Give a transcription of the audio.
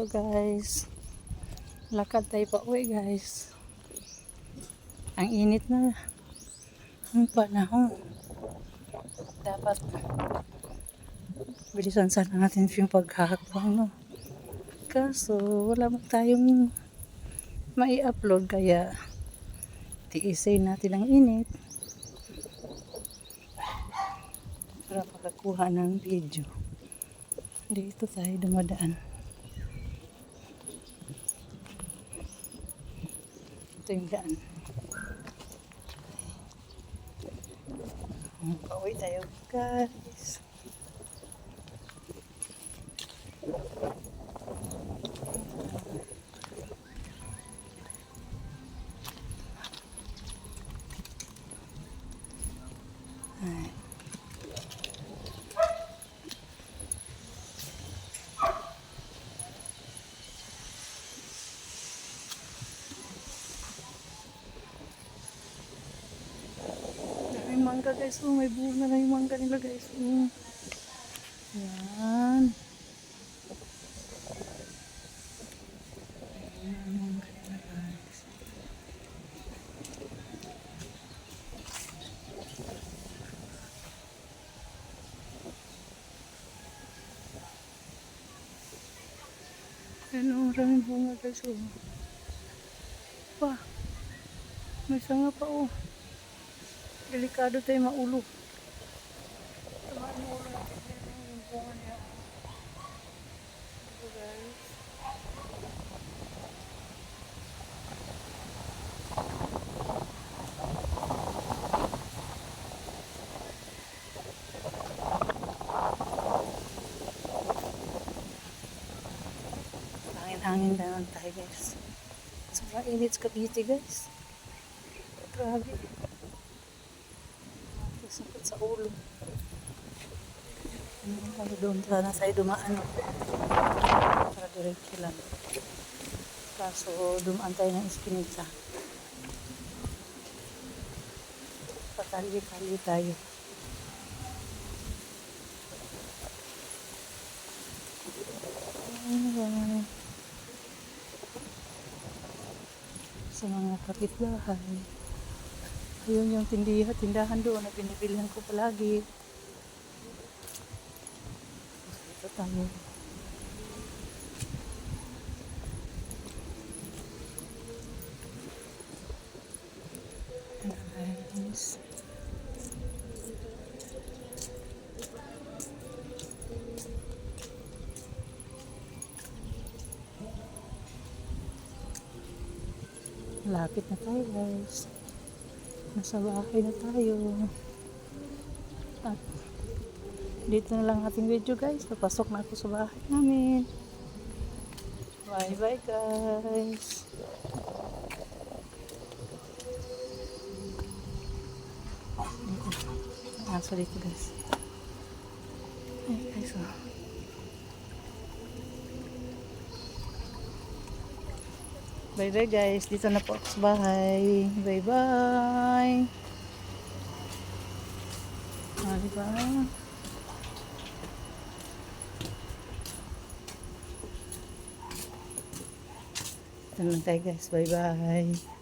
guys. Lakad tayo pa uwi guys. Ang init na ang panahon. Dapat bilisan sana natin yung paghahakbang, no? Kaso wala mo tayong mai-upload kaya tiisin natin ang init para makakuha ng video. Dito tayo dumadaan. Ito yung daan. Pauwi tayo guys. Ay. May mangga guys, oh, may bunga na yung mangga nila guys. Oh. Yan. Ayan, mangga nila guys. Ayan, oh, maraming bunga guys. Oh. Pa, may sanga pa oh. Delikado tayo maulo. Tamaan yung ulo natin. Yung bunga niya. Ito guys. Hangin-hangin lang tayo guys. Sobrang init sa Cavite guys. Grabe. Sakit sa ulo. Tayo doon. Sana tayo dumaan. Para diretso lang. Kaso dumaan tayo ng Eskinita. Pakalye-kalye tayo. Sa mga kapitbahay. Ayun yung tindahan doon na binibilihan ko palagi. Dito tayo. Nice. Lapit na tayo guys. Nasa bahay na tayo. At dito na lang ating video guys. Papasok na ako sa bahay namin. Bye bye guys. Aso dito guys. Ay guys oh. Bye bye guys. Dito na po ako sa bahay. Bye bye. Diba? Ito lang tayo guys. Bye bye.